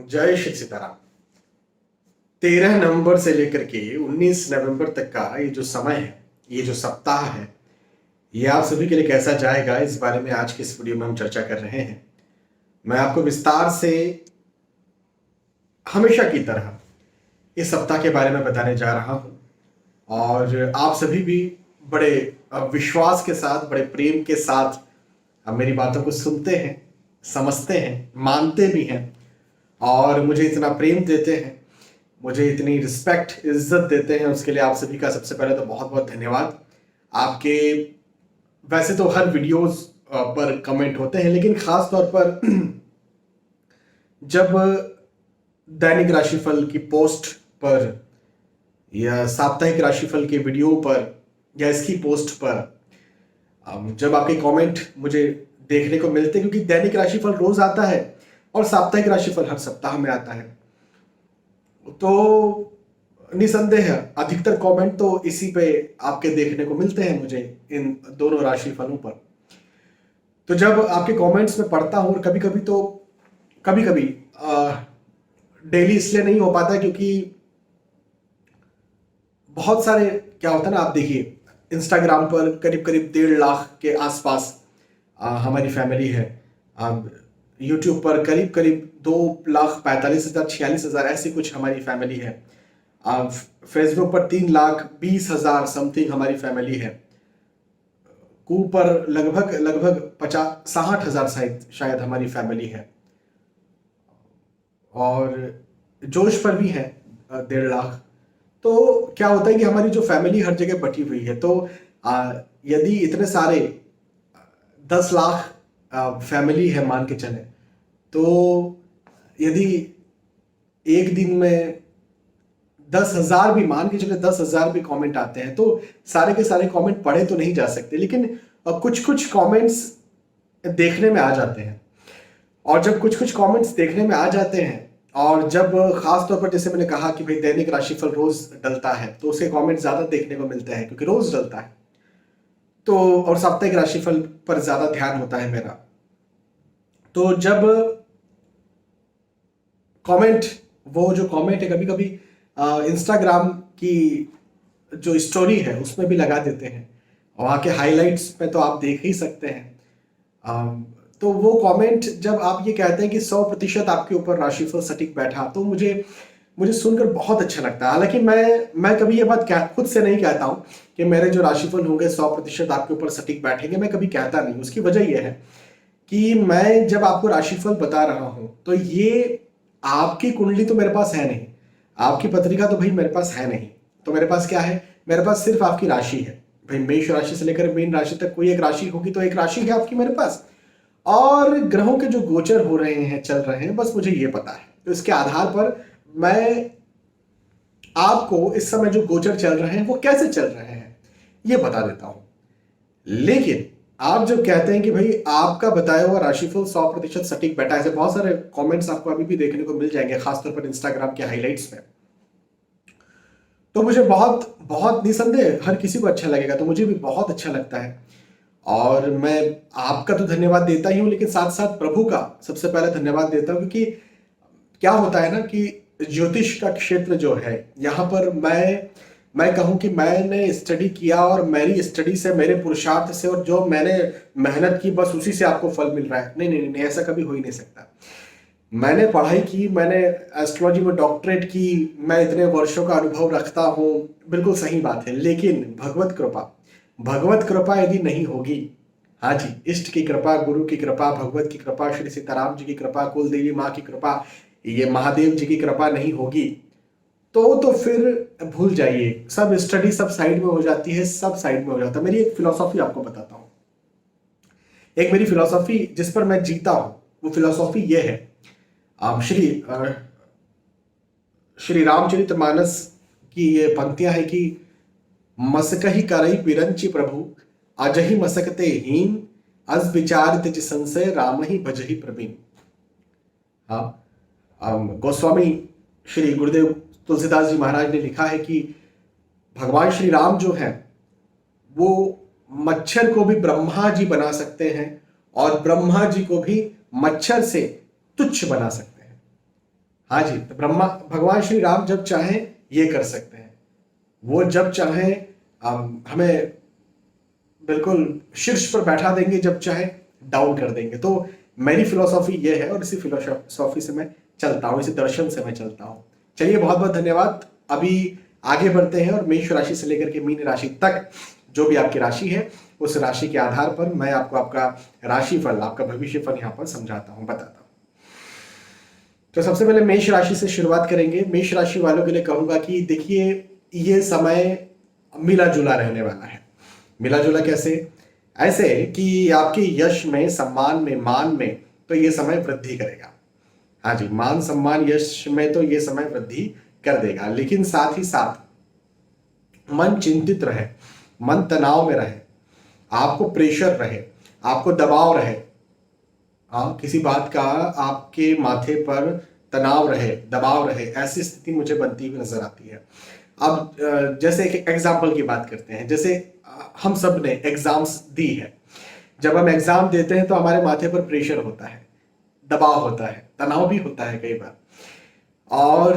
जय श्री सीताराम। 13 नवंबर से लेकर के 19 नवंबर तक का ये जो समय है, ये जो सप्ताह है, ये आप सभी के लिए कैसा जाएगा, इस बारे में आज के इस वीडियो में हम चर्चा कर रहे हैं। मैं आपको विस्तार से हमेशा की तरह इस सप्ताह के बारे में बताने जा रहा हूं और आप सभी भी बड़े विश्वास के साथ, बड़े प्रेम के साथ मेरी बातों को सुनते हैं, समझते हैं, मानते भी हैं और मुझे इतना प्रेम देते हैं, मुझे इतनी रिस्पेक्ट, इज्जत देते हैं। उसके लिए आप सभी का सबसे पहले तो बहुत बहुत धन्यवाद। आपके वैसे तो हर वीडियोस पर कमेंट होते हैं, लेकिन खास तौर पर जब दैनिक राशिफल की पोस्ट पर या साप्ताहिक राशिफल के वीडियो पर या इसकी पोस्ट पर जब आपके कमेंट मुझे देखने को मिलते हैं, क्योंकि दैनिक राशिफल रोज आता है और साप्ताहिक राशिफल हर सप्ताह में आता है, तो निसंदेह अधिकतर कमेंट तो इसी पे आपके देखने को मिलते हैं मुझे, इन दोनों राशिफलों पर। तो जब आपके कमेंट्स में पढ़ता हूँ, और कभी कभी डेली इसलिए नहीं हो पाता क्योंकि बहुत सारे क्या होता है ना, आप देखिए इंस्टाग्राम पर करीब 1.5 लाख के आसपास हमारी फैमिली है। यूट्यूब पर करीब 2,45,000 46,000 ऐसी कुछ हमारी फैमिली है। फेसबुक पर 3,20,000 समथिंग हमारी फैमिली है। कू पर लगभग 50-60,000 शायद हमारी फैमिली है, और जोश पर भी है 1.5 लाख। तो क्या होता है कि हमारी जो फैमिली हर जगह बटी हुई है, तो यदि इतने सारे 10 लाख फैमिली है मान के चले, तो यदि एक दिन में 10,000 भी मान के चले, 10,000 भी कमेंट आते हैं, तो सारे के सारे कमेंट पढ़े तो नहीं जा सकते, लेकिन कुछ कमेंट्स देखने में आ जाते हैं। और जब कुछ कमेंट्स देखने में आ जाते हैं, और जब खास तौर पर जैसे मैंने कहा कि भाई दैनिक राशिफल रोज डलता है, तो उसके कमेंट ज्यादा देखने को मिलते हैं क्योंकि रोज डलता है, तो और साप्ताहिक राशिफल पर ज्यादा ध्यान होता है मेरा। तो जब कमेंट, वो जो कमेंट है, कभी कभी इंस्टाग्राम की जो स्टोरी है उसमें भी लगा देते हैं, वहाँ के हाइलाइट्स में तो आप देख ही सकते हैं। तो वो कमेंट जब आप ये कहते हैं कि 100% आपके ऊपर राशिफल सटीक बैठा, तो मुझे सुनकर बहुत अच्छा लगता है। हालांकि मैं कभी ये बात खुद से नहीं कहता हूँ कि मेरे जो राशिफल होंगे 100% आपके ऊपर सटीक बैठेंगे, मैं कभी कहता नहीं। उसकी वजह यह है कि मैं जब आपको राशिफल बता रहा हूं, तो ये आपकी कुंडली तो मेरे पास है नहीं, आपकी पत्रिका तो भाई मेरे पास है नहीं। तो मेरे पास क्या है? मेरे पास सिर्फ आपकी राशि है भाई। मेष राशि से लेकर मीन राशि तक कोई एक राशि होगी, तो एक राशि है आपकी मेरे पास, और ग्रहों के जो गोचर हो रहे हैं, चल रहे हैं, बस मुझे ये पता है। तो इसके आधार पर मैं आपको इस समय जो गोचर चल रहे हैं वो कैसे चल रहे हैं ये बता देता हूं। लेकिन आप जब कहते हैं कि भाई आपका बताया हुआ राशिफल 100% सटीक बैठा है, ऐसे बहुत सारे कमेंट्स आपको अभी भी देखने को मिल जाएंगे, खासतौर पर इंस्टाग्राम के हाइलाइट्स में, तो मुझे बहुत बहुत निसंदेह हर किसी को अच्छा लगेगा, तो मुझे भी बहुत अच्छा लगता है। और मैं आपका तो धन्यवाद देता ही हूं, लेकिन साथ साथ प्रभु का सबसे पहले धन्यवाद देता हूं, क्योंकि क्या होता है ना कि ज्योतिष का क्षेत्र जो है, यहाँ पर मैं कहूँ कि मैंने स्टडी किया, और मेरी स्टडी से, मेरे पुरुषार्थ से, और जो मैंने मेहनत की, बस उसी से आपको फल मिल रहा है। नहीं नहीं नहीं, ऐसा कभी हो ही नहीं सकता। मैंने पढ़ाई की, मैंने एस्ट्रोलॉजी में डॉक्टरेट की, मैं इतने वर्षों का अनुभव रखता हूँ, बिल्कुल सही बात है, लेकिन भगवत कृपा यदि नहीं होगी, हाँ जी, इष्ट की कृपा, गुरु की कृपा, भगवत की कृपा, श्री सीताराम जी की कृपा, कुल देवी माँ की कृपा, ये महादेव जी की कृपा नहीं होगी, तो फिर भूल जाइए, सब स्टडी सब साइड में हो जाती है, सब साइड में हो जाता है। मेरी एक फिलॉसफी आपको बताता हूँ, एक मेरी फिलॉसफी जिस पर मैं जीता हूं, वो फिलॉसफी ये है। श्री रामचरितमानस की ये पंक्तियां हैं कि मसकहि करई बिरंचि प्रभु, अजहि मसकते हीन, अस विचारित जि संशय, राम ही भजहि प्रवीण। हाँ, गोस्वामी श्री गुरुदेव तुलसीदास जी महाराज ने लिखा है कि भगवान श्री राम जो है, वो मच्छर को भी ब्रह्मा जी बना सकते हैं, और ब्रह्मा जी को भी मच्छर से तुच्छ बना सकते हैं। हाँ जी, तो ब्रह्मा भगवान श्री राम जब चाहें ये कर सकते हैं, वो जब चाहें हमें बिल्कुल शीर्ष पर बैठा देंगे, जब चाहे डाउन कर देंगे। तो मेरी फिलोसॉफी ये है और इसी फिलोसॉफी से मैं चलता हूँ, इसी दर्शन से मैं चलता हूँ। चलिए, बहुत बहुत धन्यवाद। अभी आगे बढ़ते हैं और मेष राशि से लेकर के मीन राशि तक जो भी आपकी राशि है, उस राशि के आधार पर मैं आपको आपका राशिफल, आपका भविष्य फल यहाँ पर समझाता हूँ, बताता हूँ। तो सबसे पहले मेष राशि से शुरुआत करेंगे। मेष राशि वालों के लिए कहूंगा कि देखिए, ये समय मिला जुला रहने वाला है। मिला जुला कैसे? ऐसे कि आपके यश में, सम्मान में, मान में तो ये समय वृद्धि करेगा। हाँ जी, मान सम्मान यश में तो ये समय वृद्धि कर देगा, लेकिन साथ ही साथ मन चिंतित रहे, मन तनाव में रहे, आपको प्रेशर रहे, आपको दबाव रहे, किसी बात का आपके माथे पर तनाव रहे, दबाव रहे, ऐसी स्थिति मुझे बनती हुई नजर आती है। अब जैसे एक एग्जाम्पल की बात करते हैं। जैसे हम सब ने एग्जाम्स दी है। जब हम एग्जाम देते हैं तो हमारे माथे पर प्रेशर होता है, दबाव होता है, तनाव भी होता है कई बार। और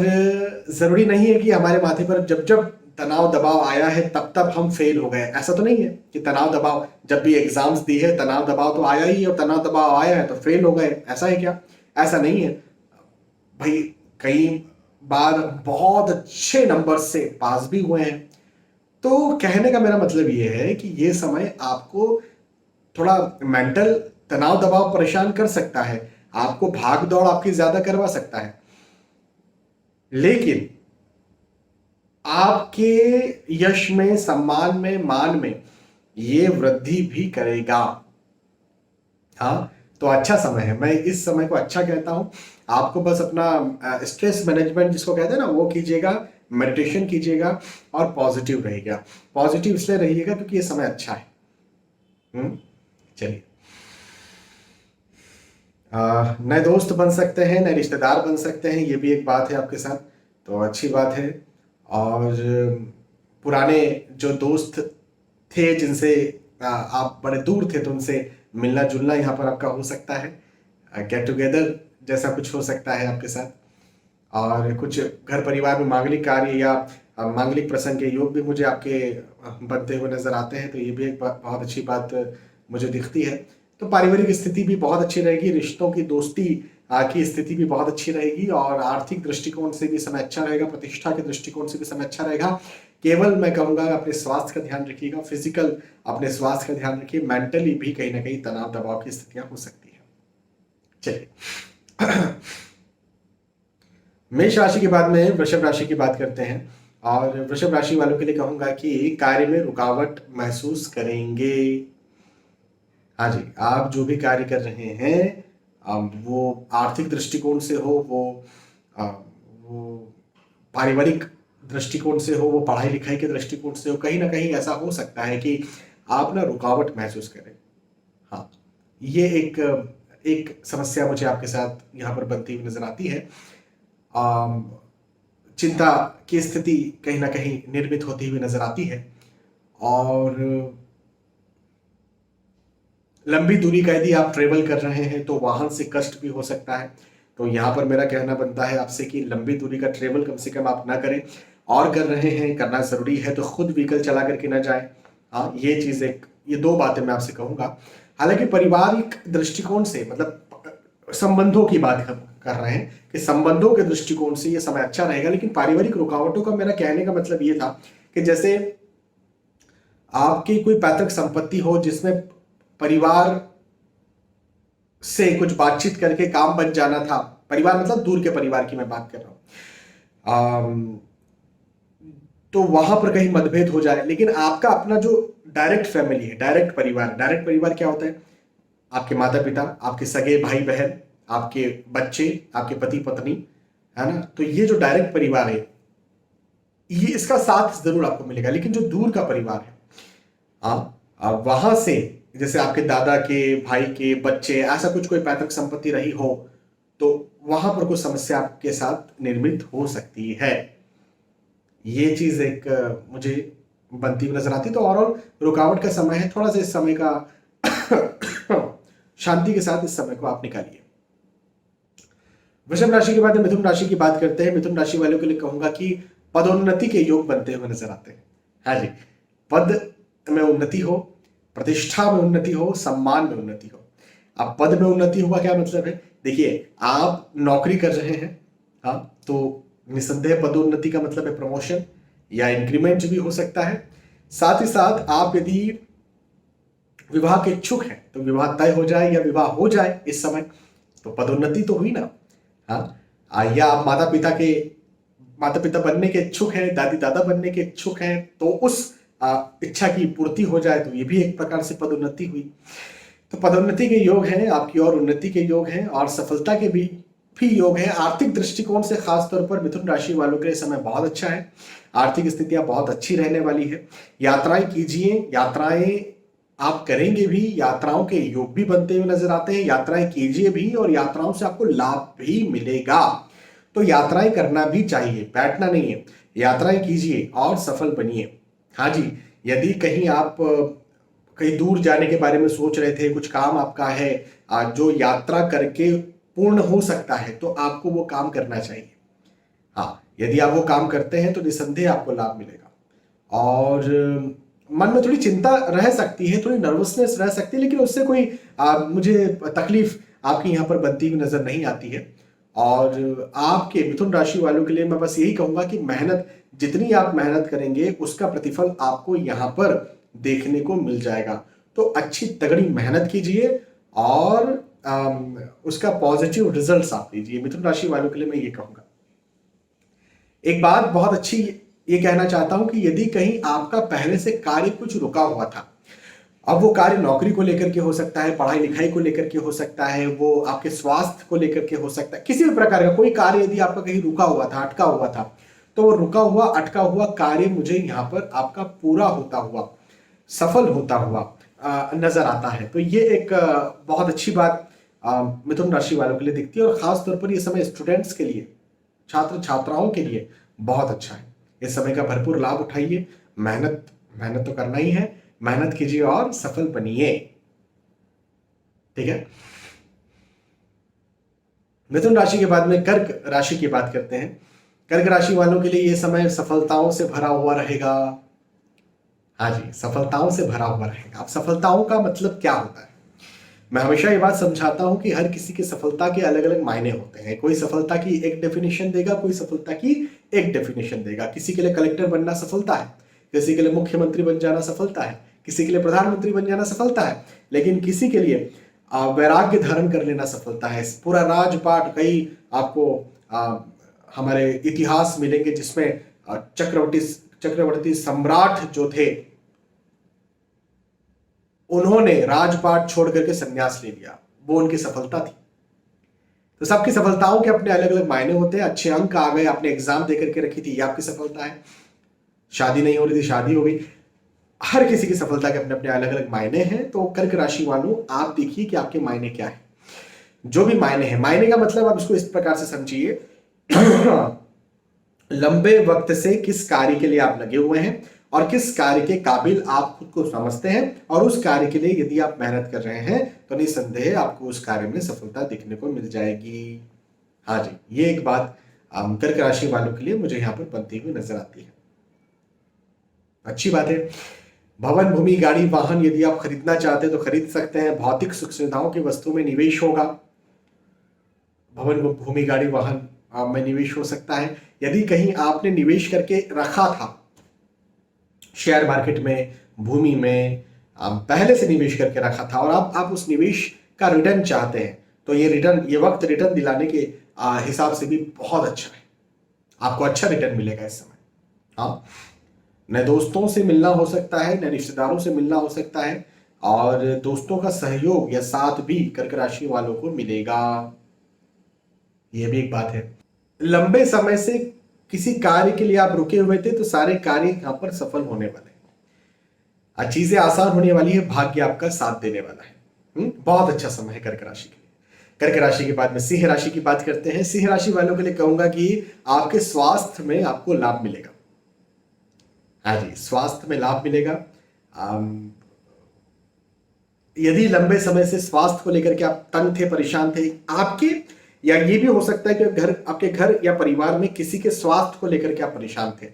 जरूरी नहीं है कि हमारे माथे पर जब जब तनाव दबाव आया है तब तब हम फेल हो गए। ऐसा तो नहीं है कि तनाव दबाव जब भी एग्जाम्स दी है तनाव दबाव तो आया ही और तनाव दबाव आया है तो फेल हो गए, ऐसा है क्या? ऐसा नहीं है भाई। कई बार बहुत अच्छे नंबर से पास भी हुए हैं। तो कहने का मेरा मतलब ये है कि ये समय आपको थोड़ा मेंटल तनाव दबाव परेशान कर सकता है, आपको भाग दौड़ आपकी ज्यादा करवा सकता है, लेकिन आपके यश में, सम्मान में, मान में ये वृद्धि भी करेगा। हाँ, तो अच्छा समय है। मैं इस समय को अच्छा कहता हूं। आपको बस अपना स्ट्रेस मैनेजमेंट जिसको कहते हैं ना, वो कीजिएगा, मेडिटेशन कीजिएगा और पॉजिटिव रहिएगा। पॉजिटिव इसलिए रहिएगा क्योंकि ये समय अच्छा है। चलिए, नए दोस्त बन सकते हैं, नए रिश्तेदार बन सकते हैं, ये भी एक बात है आपके साथ, तो अच्छी बात है। और पुराने जो दोस्त थे जिनसे आप बड़े दूर थे, तो उनसे मिलना जुलना यहाँ पर आपका हो सकता है। गेट टुगेदर जैसा कुछ हो सकता है आपके साथ। और कुछ घर परिवार में मांगलिक कार्य या मांगलिक प्रसंग के योग भी मुझे आपके बनते हुए नजर आते हैं, तो ये भी एक बहुत अच्छी बात मुझे दिखती है। तो पारिवारिक स्थिति भी बहुत अच्छी रहेगी, रिश्तों की, दोस्ती की स्थिति भी बहुत अच्छी रहेगी, और आर्थिक दृष्टिकोण से भी समय अच्छा रहेगा, प्रतिष्ठा के दृष्टिकोण से भी समय अच्छा रहेगा। केवल मैं कहूँगा अपने स्वास्थ्य का ध्यान रखिएगा, फिजिकल अपने स्वास्थ्य का ध्यान रखिए, मेंटली भी कहीं ना कहीं तनाव दबाव की स्थितियां हो सकती है। चलिए, मेष राशि के बाद में वृषभ राशि की बात करते हैं। और वृषभ राशि वालों के लिए कहूंगा कि कार्य में रुकावट महसूस करेंगे। हाँ जी, आप जो भी कार्य कर रहे हैं, वो आर्थिक दृष्टिकोण से हो, वो पारिवारिक दृष्टिकोण से हो, वो पढ़ाई लिखाई के दृष्टिकोण से हो, कहीं ना कहीं ऐसा हो सकता है कि आप ना रुकावट महसूस करें। हाँ, ये एक समस्या मुझे आपके साथ यहाँ पर बनती हुई नजर आती है। चिंता की स्थिति कहीं ना कहीं निर्मित होती हुई नजर आती है। और लंबी दूरी का यदि आप ट्रेवल कर रहे हैं तो वाहन से कष्ट भी हो सकता है। तो यहाँ पर मेरा कहना बनता है आपसे कि लंबी दूरी का ट्रेवल कम से कम आप ना करें, और कर रहे हैं, करना जरूरी है तो खुद व्हीकल चला करके ना जाए। हाँ, ये दो बातें मैं आपसे कहूंगा। हालांकि पारिवारिक दृष्टिकोण से, मतलब संबंधों की बात कर रहे हैं कि संबंधों के दृष्टिकोण से ये समय अच्छा रहेगा, लेकिन पारिवारिक रुकावटों का मेरा कहने का मतलब ये था कि जैसे आपकी कोई पैतृक संपत्ति हो जिसमें परिवार से कुछ बातचीत करके काम बन जाना था। परिवार मतलब दूर के परिवार की मैं बात कर रहा हूं। तो वहां पर कहीं मतभेद हो जाए, लेकिन आपका अपना जो डायरेक्ट फैमिली है, डायरेक्ट परिवार क्या होता है? आपके माता पिता, आपके सगे भाई बहन, आपके बच्चे, आपके पति पत्नी, है ना? तो ये जो डायरेक्ट परिवार है, ये इसका साथ जरूर आपको मिलेगा। लेकिन जो दूर का परिवार है, वहां से जैसे आपके दादा के भाई के बच्चे, ऐसा कुछ कोई पैतृक संपत्ति रही हो, तो वहां पर कोई समस्या आपके साथ निर्मित हो सकती है। ये चीज एक मुझे बनती हुई नजर आती। तो ओवरऑल रुकावट का समय है, थोड़ा सा इस समय का शांति के साथ इस समय को आप निकालिए। वृषभ राशि के बाद मिथुन राशि की बात करते हैं। मिथुन राशि वालों के लिए कहूंगा कि पदोन्नति के योग बनते हुए नजर आते हैं। हाँ जी, पद में उन्नति हो, प्रतिष्ठा में उन्नति हो, सम्मान में उन्नति हो। अब पद में उन्नति होगा क्या मतलब है? देखिए, आप नौकरी कर रहे हैं, हाँ, तो निसंदेह पदोन्नति का मतलब है प्रमोशन या इंक्रीमेंट भी हो सकता है। साथ ही साथ आप यदि विवाह के इच्छुक हैं तो विवाह तय हो जाए या विवाह हो जाए इस समय, तो पदोन्नति तो हुई ना। हाँ, या आप माता पिता बनने के इच्छुक हैं, दादी दादा बनने के इच्छुक हैं, तो उस इच्छा की पूर्ति हो जाए तो ये भी एक प्रकार से पदोन्नति हुई। तो पदोन्नति के योग हैं, आपकी और उन्नति के योग हैं, और सफलता के भी योग हैं। आर्थिक दृष्टिकोण से खास तौर पर मिथुन राशि वालों के लिए समय बहुत अच्छा है। आर्थिक स्थितियां बहुत अच्छी रहने वाली है। यात्राएं कीजिए, यात्राएं आप करेंगे भी, यात्राओं के योग भी बनते हुए नजर आते हैं। यात्राएं कीजिए भी और यात्राओं से आपको लाभ भी मिलेगा। तो यात्राएं करना भी चाहिए, बैठना नहीं है, यात्राएं कीजिए और सफल बनिए। हाँ जी, यदि कहीं आप कहीं दूर जाने के बारे में सोच रहे थे, कुछ काम आपका है जो यात्रा करके पूर्ण हो सकता है, तो आपको वो काम करना चाहिए। हाँ, यदि आप वो काम करते हैं तो निसंदेह आपको लाभ मिलेगा। और मन में थोड़ी चिंता रह सकती है, थोड़ी नर्वसनेस रह सकती है, लेकिन उससे कोई मुझे तकलीफ आपकी यहाँ पर बनती हुई नजर नहीं आती है। और आपके मिथुन राशि वालों के लिए मैं बस यही कहूंगा कि मेहनत, जितनी आप मेहनत करेंगे उसका प्रतिफल आपको यहाँ पर देखने को मिल जाएगा। तो अच्छी तगड़ी मेहनत कीजिए और उसका पॉजिटिव रिजल्ट्स आप लीजिए। मिथुन राशि वालों के लिए मैं ये कहूंगा। एक बात बहुत अच्छी ये कहना चाहता हूं कि यदि कहीं आपका पहले से कार्य कुछ रुका हुआ था, अब वो कार्य नौकरी को लेकर के हो सकता है, पढ़ाई लिखाई को लेकर के हो सकता है, वो आपके स्वास्थ्य को लेकर के हो सकता है, किसी भी प्रकार का कोई कार्य यदि आपका कहीं रुका हुआ था, अटका हुआ था, तो वो रुका हुआ अटका हुआ कार्य मुझे यहाँ पर आपका पूरा होता हुआ, सफल होता हुआ नजर आता है। तो ये एक बहुत अच्छी बात मिथुन राशि वालों के लिए दिखती है। और खास तौर पर ये समय स्टूडेंट्स के लिए, छात्र छात्राओं के लिए बहुत अच्छा है। इस समय का भरपूर लाभ उठाइए। मेहनत तो करना ही है, मेहनत कीजिए और सफल बनिए। ठीक है। मिथुन राशि के बाद में कर्क राशि की बात करते हैं। कर्क राशि वालों के लिए यह समय सफलताओं से भरा हुआ रहेगा। हाँ जी, सफलताओं से भरा हुआ रहेगा। अब सफलताओं का मतलब क्या होता है? मैं हमेशा ये बात समझाता हूं कि हर किसी की सफलता के अलग अलग मायने होते हैं। कोई सफलता की एक डेफिनेशन देगा, कोई सफलता की एक डेफिनेशन देगा। किसी के लिए कलेक्टर बनना सफलता है, किसी के लिए मुख्यमंत्री बन जाना सफलता है, किसी के लिए प्रधानमंत्री बन जाना सफलता है, लेकिन किसी के लिए वैराग्य धारण कर लेना सफलता है। पूरा राजपाट, कई आपको हमारे इतिहास मिलेंगे जिसमें चक्रवर्ती सम्राट जो थे, उन्होंने राजपाट छोड़ करके संन्यास ले लिया, वो उनकी सफलता थी। तो सबकी सफलताओं के अपने अलग अलग मायने होते हैं। अच्छे अंक आ गए, आपने एग्जाम दे करके रखी थी, ये आपकी सफलता है। शादी नहीं हो रही थी, शादी हो गई। हर किसी की सफलता के अपने अपने अलग अलग मायने हैं। तो कर्क राशि वालों, आप देखिए कि आपके मायने क्या है। जो भी मायने हैं, मायने का मतलब आप इसको इस प्रकार से समझिए लंबे वक्त से किस कार्य के लिए आप लगे हुए हैं और किस कार्य के काबिल आप खुद को समझते हैं, और उस कार्य के लिए यदि आप मेहनत कर रहे हैं तो निसंदेह आपको उस कार्य में सफलता दिखने को मिल जाएगी। हाँ जी, ये एक बात कर्क राशि वालों के लिए मुझे यहाँ पर बनती हुई नजर आती है। अच्छी बात है। भवन, भूमि, गाड़ी, वाहन यदि आप खरीदना चाहते हैं तो खरीद सकते हैं। भौतिक सुख सुविधाओं की वस्तु में निवेश होगा। भवन, भूमि, गाड़ी, वाहन में निवेश हो सकता है। यदि कहीं आपने निवेश करके रखा था शेयर मार्केट में, भूमि में, पहले से निवेश करके रखा था और आप उस निवेश का रिटर्न चाहते हैं, तो ये वक्त रिटर्न दिलाने के हिसाब से भी बहुत अच्छा है। आपको अच्छा रिटर्न मिलेगा इस समय। हाँ, न दोस्तों से मिलना हो सकता है, न रिश्तेदारों से मिलना हो सकता है, और दोस्तों का सहयोग या साथ भी कर्क राशि वालों को मिलेगा। यह भी एक बात है। लंबे समय से किसी कार्य के लिए आप रुके हुए थे तो सारे कार्य यहां पर सफल होने वाले हैं। चीजें आसान होने वाली है, भाग्य आपका साथ देने वाला है। बहुत अच्छा समय है कर्क राशि के लिए। कर्क राशि के बाद में सिंह राशि की बात करते हैं। सिंह राशि वालों के लिए कहूंगा कि आपके स्वास्थ्य में आपको लाभ मिलेगा। हाँ जी, स्वास्थ्य में लाभ मिलेगा। यदि लंबे समय से स्वास्थ्य को लेकर के आप तंग थे, परेशान थे, आपके या ये भी हो सकता है कि आपके घर या परिवार में किसी के स्वास्थ्य को लेकर के आप परेशान थे,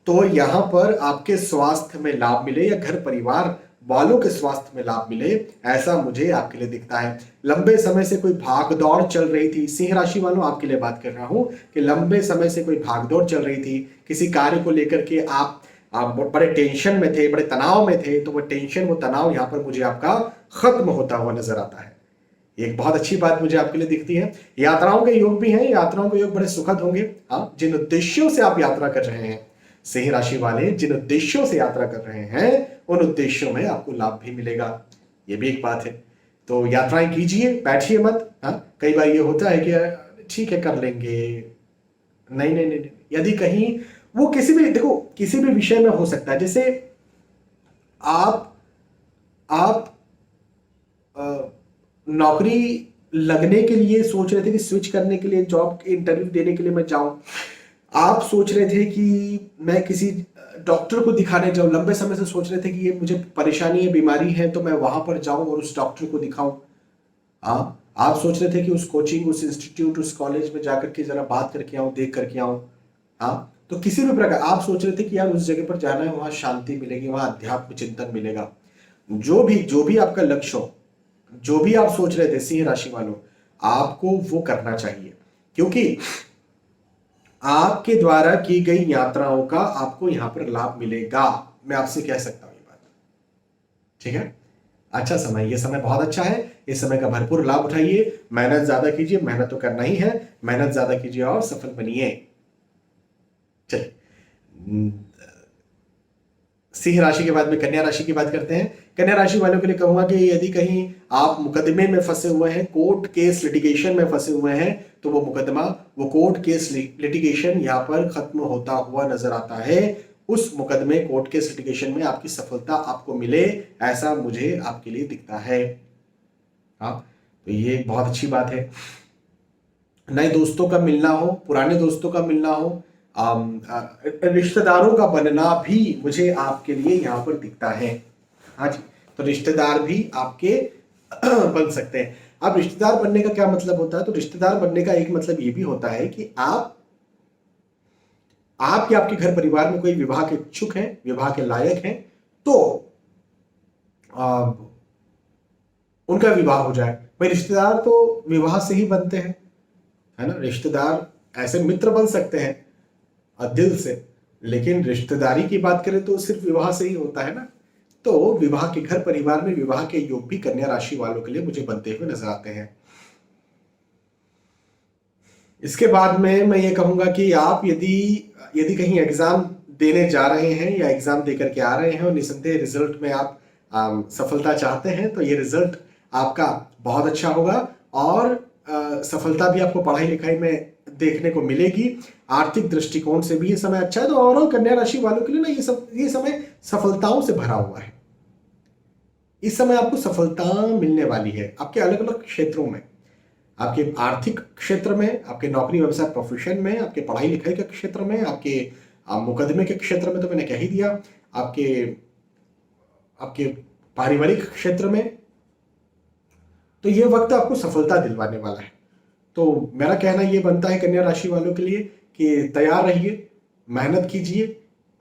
तो यहां पर आपके स्वास्थ्य में लाभ मिले या घर परिवार वालों के स्वास्थ्य में लाभ मिले, ऐसा मुझे आपके लिए दिखता है। लंबे समय से कोई भागदौड़ चल रही थी, सिंह राशि वालों आपके लिए बात कर रहा हूं कि लंबे समय से कोई भागदौड़ चल रही थी, किसी कार्य को लेकर के आप बड़े टेंशन में थे, बड़े तनाव में थे, तो वो टेंशन, वो तनाव यहां पर मुझे आपका खत्म होता हुआ नजर आता है। एक बहुत अच्छी बात मुझे आपके लिए दिखती है। यात्राओं के योग भी हैं, यात्राओं के योग बड़े सुखद होंगे। हाँ, जिन उद्देश्यों से आप यात्रा कर रहे हैं, सिंह राशि वाले जिन उद्देश्यों से यात्रा कर रहे हैं, उन उद्देश्यों में आपको लाभ भी मिलेगा, ये भी एक बात है। तो यात्राएं कीजिए, बैठिए मत। हाँ, कई बार ये होता है कि ठीक है कर लेंगे, नहीं नहीं नहीं, नहीं। यदि कहीं वो किसी भी, देखो किसी भी विषय में हो सकता है, जैसे आप नौकरी लगने के लिए सोच रहे थे कि स्विच करने के लिए, जॉब के इंटरव्यू देने के लिए मैं जाऊं, आप सोच रहे थे कि मैं किसी डॉक्टर को दिखाने जाऊं, लंबे समय से सोच रहे थे कि ये मुझे परेशानी है, बीमारी है, तो मैं वहां पर जाऊं और उस डॉक्टर को दिखाऊं। हाँ, आप सोच रहे थे कि उस कोचिंग, उस इंस्टीट्यूट, उस कॉलेज में जाकर के जरा बात करके आऊं, देख करके आऊं। हाँ, तो किसी भी प्रकार आप सोच रहे थे कि यार उस जगह पर जाना है, वहां शांति मिलेगी, वहां अध्यात्म चिंतन मिलेगा। जो भी आपका लक्ष्य हो, जो भी आप सोच रहे थे सिंह राशि वालों, आपको वो करना चाहिए, क्योंकि आपके द्वारा की गई यात्राओं का आपको यहां पर लाभ मिलेगा। मैं आपसे कह सकता हूं ये बात, ठीक है। अच्छा समय, ये समय बहुत अच्छा है, इस समय का भरपूर लाभ उठाइए, मेहनत ज्यादा कीजिए, मेहनत तो करना ही है, मेहनत ज्यादा कीजिए और सफल बनिए। चलिए, सिंह राशि के बाद में कन्या राशि की बात करते हैं। कन्या राशि वालों के लिए कहूंगा कि यदि कहीं आप मुकदमे में फंसे हुए हैं, कोर्ट केस लिटिगेशन में फंसे हुए हैं, तो वो मुकदमा, वो कोर्ट केस लिटिगेशन यहाँ पर खत्म होता हुआ नजर आता है। उस मुकदमे, कोर्ट केस लिटिगेशन में आपकी सफलता आपको मिले, ऐसा मुझे आपके लिए दिखता है। हाँ, तो ये एक बहुत अच्छी बात है। नए दोस्तों का मिलना हो, पुराने दोस्तों का मिलना हो, रिश्तेदारों का बनना भी मुझे आपके लिए यहाँ पर दिखता है। हाँ जी, तो रिश्तेदार भी आपके बन सकते हैं। अब रिश्तेदार बनने का क्या मतलब होता है? तो रिश्तेदार बनने का एक मतलब ये भी होता है कि आप या आपके घर परिवार में कोई विवाह के इच्छुक हैं, विवाह के लायक हैं, तो उनका विवाह हो जाए। भाई रिश्तेदार तो विवाह से ही बनते हैं, है ना। रिश्तेदार ऐसे मित्र बन सकते हैं दिल से, लेकिन रिश्तेदारी की बात करें तो सिर्फ विवाह से ही होता है ना। तो विवाह के घर परिवार में विवाह के योग भी कन्या राशि वालों के लिए मुझे बनते हुए नजर आते हैं। इसके बाद में मैं ये कहूंगा कि आप यदि कहीं एग्जाम देने जा रहे हैं या एग्जाम देकर के आ रहे हैं और निसंदेह रिजल्ट में आप सफलता चाहते हैं, तो ये रिजल्ट आपका बहुत अच्छा होगा और सफलता भी आपको पढ़ाई लिखाई में देखने को मिलेगी। आर्थिक दृष्टिकोण से भी ये समय अच्छा है। तो ओवरऑल कन्या राशि वालों के लिए ना ये समय सफलताओं से भरा हुआ है। इस समय आपको सफलता मिलने वाली है आपके अलग अलग क्षेत्रों में, आपके आर्थिक क्षेत्र में, आपके नौकरी व्यवसाय प्रोफेशन में, आपके पढ़ाई लिखाई के क्षेत्र में, आपके मुकदमे के क्षेत्र में तो मैंने कह ही दिया, आपके पारिवारिक क्षेत्र में। तो ये वक्त आपको सफलता दिलवाने वाला है। तो मेरा कहना ये बनता है कन्या राशि वालों के लिए कि तैयार रहिए, मेहनत कीजिए,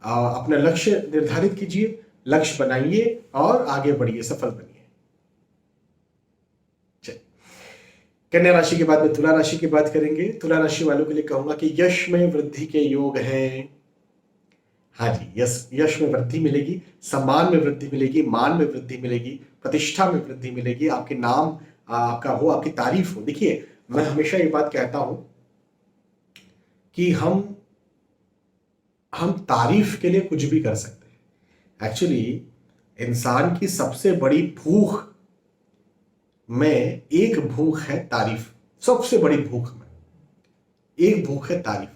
अपना लक्ष्य निर्धारित कीजिए, लक्ष्य बनाइए और आगे बढ़िए, सफल बनिए। कन्या राशि के बाद में तुला राशि की बात करेंगे। तुला राशि वालों के लिए कहूंगा कि यश में वृद्धि के योग हैं। हाँ जी, यश में वृद्धि मिलेगी, सम्मान में वृद्धि मिलेगी, मान में वृद्धि मिलेगी, प्रतिष्ठा में वृद्धि मिलेगी, आपके नाम आपका हो, आपकी तारीफ हो। देखिए, मैं हमेशा ये बात कहता हूं कि हम तारीफ के लिए कुछ भी कर सकते हैं। एक्चुअली इंसान की सबसे बड़ी भूख में एक भूख है तारीफ। सबसे बड़ी भूख में एक भूख है तारीफ,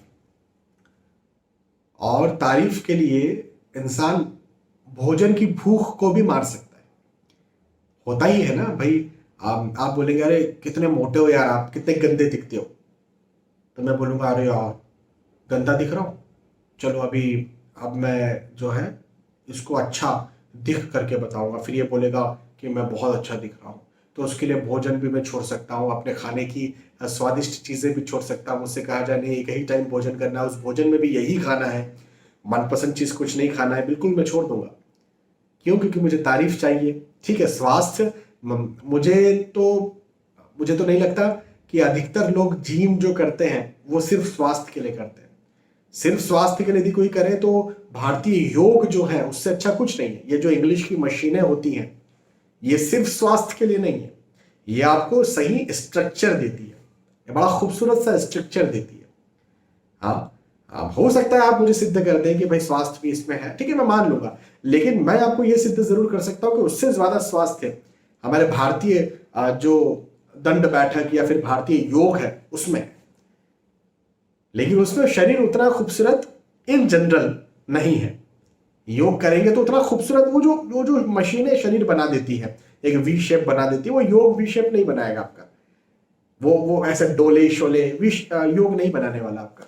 और तारीफ के लिए इंसान भोजन की भूख को भी मार सकता है। होता ही है ना भाई। आप बोलेंगे अरे कितने मोटे हो यार, आप कितने गंदे दिखते हो, तो मैं बोलूंगा अरे यार गंदा दिख रहा हूं, चलो अब मैं जो है इसको अच्छा दिख करके बताऊंगा, फिर ये बोलेगा कि मैं बहुत अच्छा दिख रहा हूं। तो उसके लिए भोजन भी मैं छोड़ सकता हूँ, अपने खाने की स्वादिष्ट चीज़ें भी छोड़ सकता हूँ। मुझसे कहा जाए नहीं एक ही टाइम भोजन करना है, उस भोजन में भी यही खाना है, मनपसंद चीज़ कुछ नहीं खाना है, बिल्कुल मैं छोड़ दूंगा। क्यों? क्योंकि मुझे तारीफ चाहिए। ठीक है, स्वास्थ्य मुझे तो नहीं लगता कि अधिकतर लोग जिम जो करते हैं वो सिर्फ स्वास्थ्य के लिए करते हैं। सिर्फ स्वास्थ्य के लिए यदि कोई करे तो भारतीय योग जो है उससे अच्छा कुछ नहीं है। ये जो इंग्लिश की मशीनें होती हैं ये सिर्फ स्वास्थ्य के लिए नहीं है, ये आपको सही स्ट्रक्चर देती है, ये बड़ा खूबसूरत सा स्ट्रक्चर देती है। हाँ, अब हो सकता है आप मुझे सिद्ध कर दें कि भाई स्वास्थ्य भी इसमें है, ठीक है मैं मान लूंगा, लेकिन मैं आपको यह सिद्ध जरूर कर सकता हूं कि उससे ज्यादा स्वास्थ्य हमारे भारतीय जो दंड बैठक या फिर भारतीय योग है उसमें है। लेकिन उसमें शरीर उतना खूबसूरत इन जनरल नहीं है। योग करेंगे तो उतना खूबसूरत वो जो मशीनें शरीर बना देती है, एक वी शेप बना देती है, वो योग वी शेप नहीं बनाएगा आपका। वो ऐसे डोले शोले योग नहीं बनाने वाला आपका।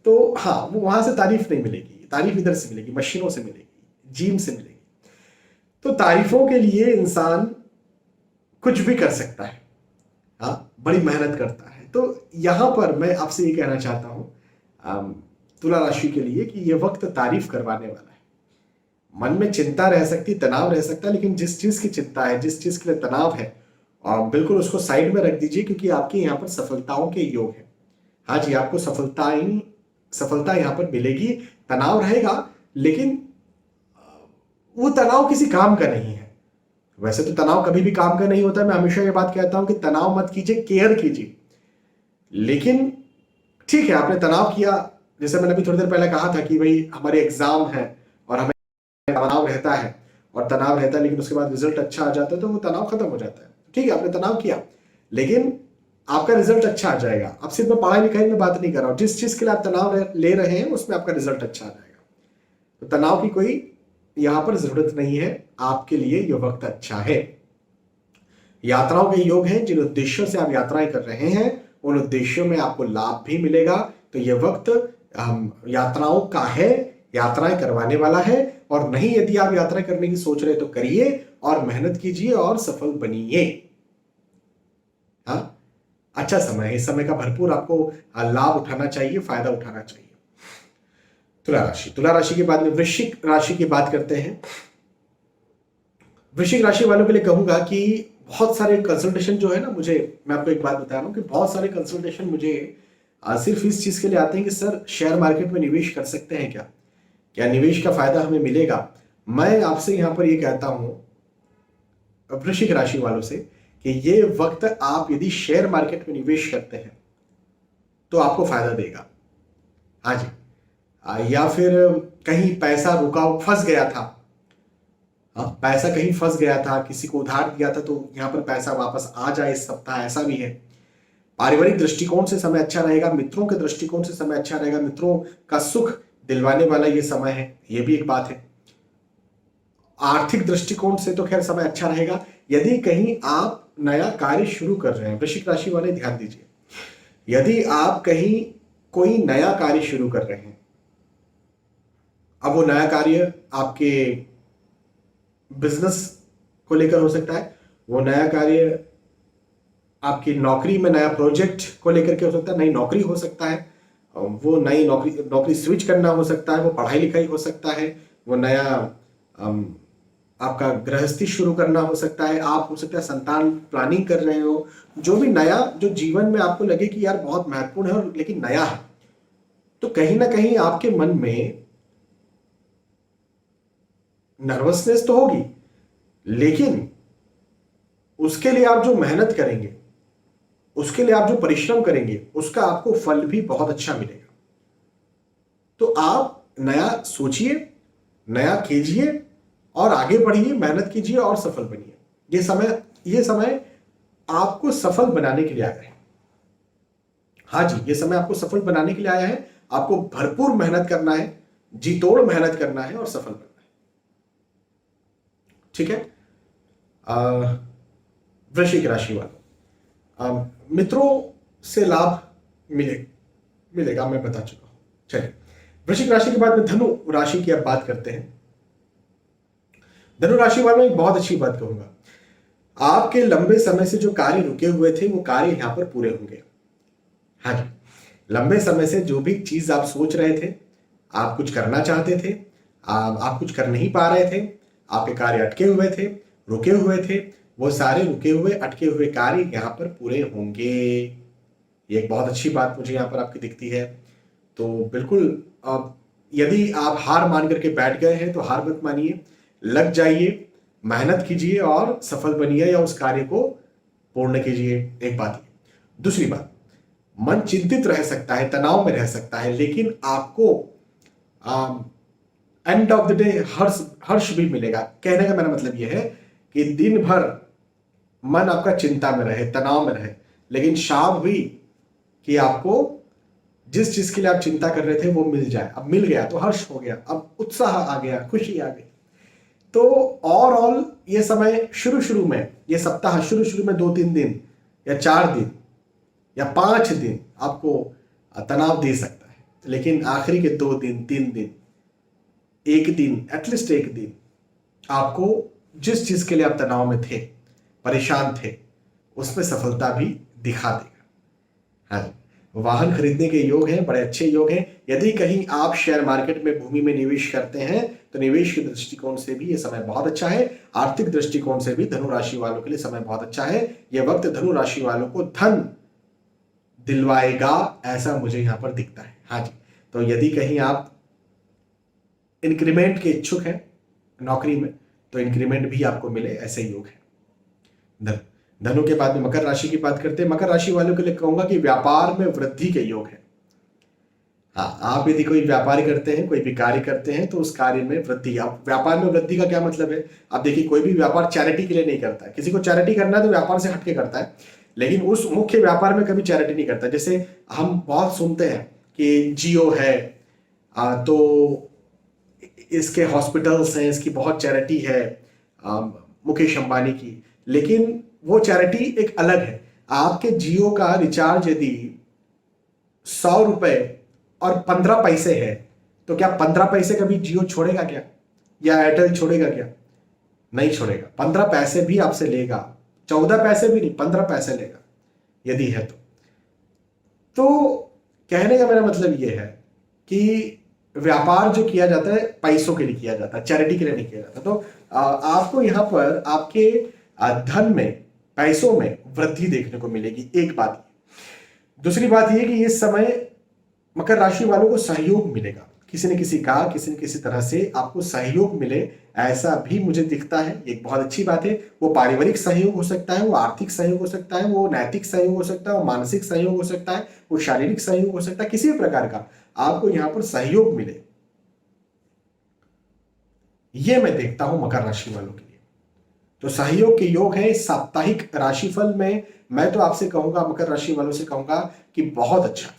तो हाँ, वो वहां से तारीफ नहीं मिलेगी, तारीफ इधर से मिलेगी, मशीनों से मिलेगी, जिम से मिलेगी। तो तारीफों के लिए इंसान कुछ भी कर सकता है, हाँ, बड़ी मेहनत करता है। तो यहां पर मैं आपसे ये कहना चाहता हूं तुला राशि के लिए कि ये वक्त तारीफ करवाने वाला है। मन में चिंता रह सकती, तनाव रह सकता है, लेकिन जिस चीज की चिंता है, जिस चीज के लिए तनाव है, बिल्कुल उसको साइड में रख दीजिए, क्योंकि आपके यहाँ पर सफलताओं के योग है। हाँ जी, आपको सफलता यहाँ पर मिलेगी। तनाव रहेगा, लेकिन वो तनाव किसी काम का नहीं है। वैसे तो तनाव कभी भी काम का नहीं होता, मैं हमेशा ये बात कहता हूं कि तनाव मत कीजिए, केयर कीजिए। लेकिन ठीक है, आपने तनाव किया, जैसे मैंने अभी थोड़ी देर पहले कहा था कि भाई हमारे एग्जाम है और हमें तनाव रहता है, लेकिन उसके बाद रिजल्ट अच्छा आ जाता है तो वो तनाव खत्म हो जाता है। ठीक है, आपने तनाव किया, लेकिन आपका रिजल्ट अच्छा आ जाएगा। अब सिर्फ मैं पढ़ाई लिखाई में बात नहीं कर रहा हूं, जिस चीज के लिए आप तनाव ले रहे हैं उसमें आपका रिजल्ट अच्छा आ जाएगा। तो तनाव की कोई यहां पर जरूरत नहीं है, आपके लिए यह वक्त अच्छा है। यात्राओं के योग हैं, जिन उद्देश्यों से आप यात्राएं कर रहे हैं उन उद्देश्यों में आपको लाभ भी मिलेगा। तो यह वक्त यात्राओं का है, यात्राएं करवाने वाला है। और नहीं, यदि आप यात्रा करने की सोच रहे तो करिए और मेहनत कीजिए और सफल बनिए। हाँ, अच्छा समय है, इस समय का भरपूर आपको लाभ उठाना चाहिए, फायदा उठाना चाहिए। तुला राशि के बाद में वृश्चिक राशि की बात करते हैं। वृश्चिक राशि वालों के लिए कहूंगा कि बहुत सारे कंसल्टेशन जो है ना, मैं आपको एक बात बता रहा हूं कि बहुत सारे कंसल्टेशन मुझे सिर्फ इस चीज के लिए आते हैं कि सर शेयर मार्केट में निवेश कर सकते हैं क्या निवेश का फायदा हमें मिलेगा। मैं आपसे यहां पर यह कहता हूं वृश्चिक राशि वालों से कि ये वक्त आप यदि शेयर मार्केट में निवेश करते हैं तो आपको फायदा देगा। हाँ जी, या फिर कहीं पैसा रुका फंस गया था, पैसा कहीं फंस गया था, किसी को उधार दिया था, तो यहां पर पैसा वापस आ जाए इस सप्ताह, ऐसा भी है। पारिवारिक दृष्टिकोण से समय अच्छा रहेगा, मित्रों के दृष्टिकोण से समय अच्छा रहेगा, मित्रों का सुख दिलवाने वाला ये समय है, ये भी एक बात है। आर्थिक दृष्टिकोण से तो खैर समय अच्छा रहेगा। यदि कहीं आप नया कार्य शुरू कर रहे हैं, वृश्चिक राशि वाले ध्यान दीजिए, यदि आप कहीं कोई नया कार्य शुरू कर रहे हैं, अब वो नया कार्य आपके बिजनेस को लेकर हो सकता है, वो नया कार्य आपकी नौकरी में नया प्रोजेक्ट को लेकर के हो सकता है, नई नौकरी हो सकता है, वो नई नौकरी स्विच करना हो सकता है, वो पढ़ाई लिखाई हो सकता है, वो नया आपका गृहस्थी शुरू करना हो सकता है, आप हो सकता है संतान प्लानिंग कर रहे हो। जो भी नया जो जीवन में आपको लगे कि यार बहुत महत्वपूर्ण है और लेकिन नया है, तो कहीं ना कहीं आपके मन में नर्वसनेस तो होगी, लेकिन उसके लिए आप जो मेहनत करेंगे, उसके लिए आप जो परिश्रम करेंगे, उसका आपको फल भी बहुत अच्छा मिलेगा। तो आप नया सोचिए, नया कीजिए और आगे बढ़िए, मेहनत कीजिए और सफल बनिए। ये समय आपको सफल बनाने के लिए आया है। हाँ जी, ये समय आपको सफल बनाने के लिए आया है। आपको भरपूर मेहनत करना है, जी तोड़ मेहनत करना है और सफल बनना है। ठीक है, वृश्चिक राशि वालों, मित्रों से लाभ मिलेगा, मैं बता चुका हूं। चलिए, वृश्चिक राशि के बाद में धनु राशि की अब बात करते हैं। धनु राशि वालों एक बहुत अच्छी बात कहूंगा, आपके लंबे समय से जो कार्य रुके हुए थे वो कार्य यहां पर पूरे होंगे। हाँ जी, लंबे समय से जो भी चीज आप सोच रहे थे, आप कुछ करना चाहते थे, आप कुछ कर नहीं पा रहे थे, आपके कार्य अटके हुए थे, रुके हुए थे, वो सारे रुके हुए अटके हुए कार्य यहाँ पर पूरे होंगे। ये एक बहुत अच्छी बात मुझे यहाँ पर आपकी दिखती है। तो बिल्कुल, अब यदि आप हार मान करके बैठ गए हैं तो हार मत मानिए, लग जाइए, मेहनत कीजिए और सफल बनिए या उस कार्य को पूर्ण कीजिए। एक बात ये। दूसरी बात, मन चिंतित रह सकता है, तनाव में रह सकता है, लेकिन आपको एंड ऑफ द डे हर्ष हर्ष भी मिलेगा। कहने का मेरा मतलब यह है कि दिन भर मन आपका चिंता में रहे, तनाव में रहे, लेकिन शाम हुई कि आपको जिस चीज के लिए आप चिंता कर रहे थे वो मिल जाए। अब मिल गया तो हर्ष हो गया, अब उत्साह आ गया, खुशी आ गई। तो ओवरऑल ये समय शुरू शुरू में, ये सप्ताह शुरू शुरू में 2-3 दिन या 4 दिन या 5 दिन आपको तनाव दे सकता है, लेकिन आखिरी के 2 दिन 3 दिन, एक दिन, एटलीस्ट एक दिन आपको जिस चीज के लिए आप तनाव में थे, परेशान थे, उसमें सफलता भी दिखा देगा। हाँ, वाहन खरीदने के योग हैं, बड़े अच्छे योग हैं। यदि कहीं आप शेयर मार्केट में, भूमि में निवेश करते हैं तो निवेश के दृष्टिकोण से भी ये समय बहुत अच्छा है। आर्थिक दृष्टिकोण से भी धनु राशि वालों के लिए समय बहुत अच्छा है। यह वक्त धनु राशि वालों को धन दिलवाएगा, ऐसा मुझे यहां पर दिखता है। हाँ जी, तो यदि कहीं आप इंक्रीमेंट के इच्छुक हैं नौकरी में, तो इंक्रीमेंट भी आपको मिले, ऐसे योग है। धनु के बाद में मकर राशि की बात करते हैं। मकर राशि वालों के लिए कहूंगा कि व्यापार में वृद्धि के योग है। हाँ, आप यदि कोई व्यापार करते हैं, कोई भी कार्य करते हैं, तो उस कार्य में वृद्धि। अब व्यापार में वृद्धि का क्या मतलब है? आप देखिए, कोई भी व्यापार चैरिटी के लिए नहीं करता है। किसी को चैरिटी करना है तो व्यापार से हटके करता है, लेकिन उस मुख्य व्यापार में कभी चैरिटी नहीं करता। जैसे हम बहुत सुनते हैं कि जियो है, तो इसके हॉस्पिटल्स हैं, इसकी बहुत चैरिटी है, मुकेश अंबानी की, लेकिन वो चैरिटी एक अलग है। आपके जियो का रिचार्ज यदि 100 रुपए और 15 पैसे है, तो क्या 15 पैसे कभी जियो छोड़ेगा क्या, या एयरटेल छोड़ेगा क्या? नहीं छोड़ेगा। 15 पैसे भी आपसे लेगा, 14 पैसे भी नहीं, 15 पैसे लेगा यदि है तो कहने का मेरा मतलब यह है कि व्यापार जो किया जाता है पैसों के लिए किया जाता है, चैरिटी के लिए नहीं किया जाता। तो आपको यहां पर आपके धन में, पैसों में वृद्धि देखने को मिलेगी। एक बात। दूसरी बात यह कि इस समय मकर राशि वालों को सहयोग मिलेगा, किसी न किसी का, किसी न किसी तरह से आपको सहयोग मिले, ऐसा भी मुझे दिखता है। एक बहुत अच्छी बात है। वो पारिवारिक सहयोग हो सकता है, वो आर्थिक सहयोग हो सकता है, वो नैतिक सहयोग हो सकता है, वो मानसिक सहयोग हो सकता है, वो शारीरिक सहयोग हो सकता है, किसी भी प्रकार का आपको यहां पर सहयोग मिले, ये मैं देखता हूं मकर राशि वालों के लिए। तो सहयोग के योग है। साप्ताहिक राशिफल में मैं तो आपसे कहूंगा, मकर राशि वालों से कहूंगा कि बहुत अच्छा,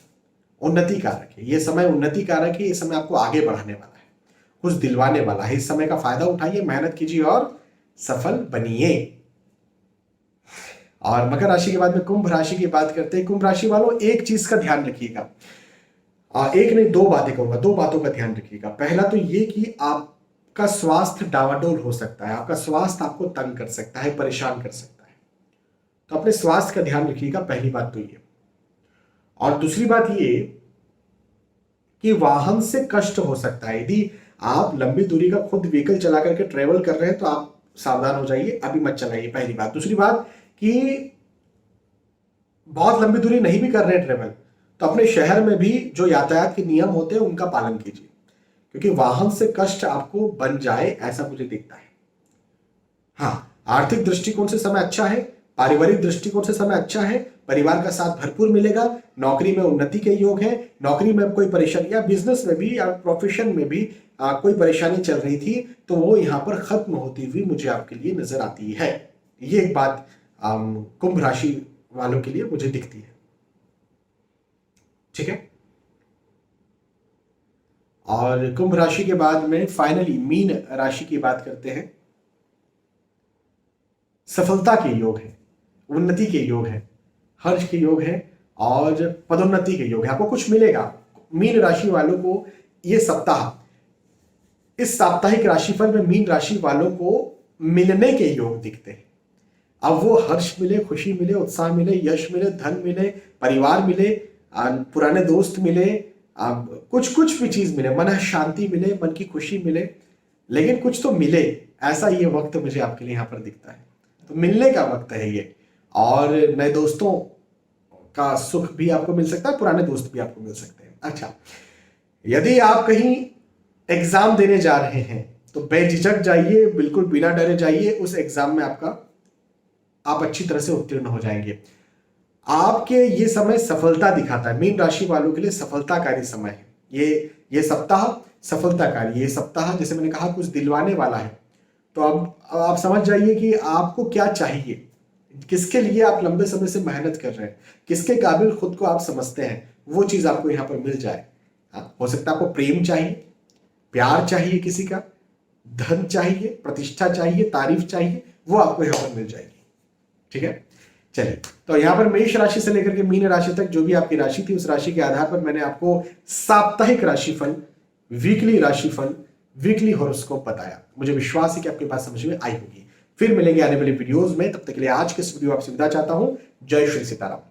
उन्नति कारक है ये समय, उन्नति कारक है ये समय, आपको आगे बढ़ाने वाला है, कुछ दिलवाने वाला है। इस समय का फायदा उठाइए, मेहनत कीजिए और सफल बनिए। और मकर राशि के बाद में कुंभ राशि की बात करते हैं। कुंभ राशि वालों, एक चीज का ध्यान रखिएगा, एक नहीं 2 बातें कहूंगा, 2 बातों का ध्यान रखिएगा। पहला तो ये कि आपका स्वास्थ्य डावाडोल हो सकता है, आपका स्वास्थ्य आपको तंग कर सकता है, परेशान कर सकता है, तो अपने स्वास्थ्य का ध्यान रखिएगा, पहली बात तो ये। और दूसरी बात ये कि वाहन से कष्ट हो सकता है। यदि आप लंबी दूरी का खुद व्हीकल चला करके ट्रेवल कर रहे हैं तो आप सावधान हो जाइए, अभी मत चलाइए, पहली बात। दूसरी बात कि बहुत लंबी दूरी नहीं भी कर रहे हैं ट्रेवल, तो अपने शहर में भी जो यातायात के नियम होते हैं उनका पालन कीजिए, क्योंकि वाहन से कष्ट आपको बन जाए ऐसा मुझे दिखता है। हाँ, आर्थिक दृष्टिकोण से समय अच्छा है, पारिवारिक दृष्टिकोण से समय अच्छा है, परिवार का साथ भरपूर मिलेगा, नौकरी में उन्नति के योग है, नौकरी में कोई परेशानी या बिजनेस में भी या प्रोफेशन में भी कोई परेशानी चल रही थी तो वो यहां पर खत्म होती हुई मुझे आपके लिए नजर आती है। ये एक बात कुंभ राशि वालों के लिए मुझे दिखती है। ठीक है, और कुंभ राशि के बाद में फाइनली मीन राशि की बात करते हैं। सफलता के योग है, उन्नति के योग है, हर्ष के योग है और पदोन्नति के योग है। आपको कुछ मिलेगा। मीन राशि वालों को ये सप्ताह, इस साप्ताहिक राशिफल में मीन राशि वालों को मिलने के योग दिखते हैं। अब वो हर्ष मिले, खुशी मिले, उत्साह मिले, यश मिले, धन मिले, परिवार मिले, पुराने दोस्त मिले, कुछ कुछ भी चीज मिले, मन शांति मिले, मन की खुशी मिले, लेकिन कुछ तो मिले, ऐसा ये वक्त मुझे आपके लिए यहाँ पर दिखता है। तो मिलने का वक्त है ये, और नए दोस्तों का सुख भी आपको मिल सकता है, पुराने दोस्त भी आपको मिल सकते हैं। अच्छा, यदि आप कहीं एग्जाम देने जा रहे हैं तो बेझिझक जाइए, बिल्कुल बिना डरे जाइए, उस एग्जाम में आप अच्छी तरह से उत्तीर्ण हो जाएंगे। आपके ये समय सफलता दिखाता है, मीन राशि वालों के लिए सफलताकारी समय है ये सप्ताह सफलताकारी, ये सप्ताह जैसे मैंने कहा कुछ दिलवाने वाला है। तो अब आप समझ जाइए कि आपको क्या चाहिए, किसके लिए आप लंबे समय से मेहनत कर रहे हैं, किसके काबिल खुद को आप समझते हैं, वो चीज आपको यहाँ पर मिल जाए। हो सकता है आपको प्रेम चाहिए, प्यार चाहिए, किसी का धन चाहिए, प्रतिष्ठा चाहिए, तारीफ चाहिए, वो आपको यहाँ पर मिल जाएगी। ठीक है, चलिए, तो यहाँ पर मेष राशि से लेकर के मीन राशि तक जो भी आपकी राशि थी, उस राशि के आधार पर मैंने आपको साप्ताहिक राशिफल, वीकली राशिफल, वीकली हॉरोस्कोप बताया। मुझे विश्वास है कि आपके पास समझ में आई होगी। फिर मिलेंगे आने वाले वीडियोस में, तब तक के लिए आज के इस वीडियो आपसे विदा चाहता हूं। जय श्री सीताराम।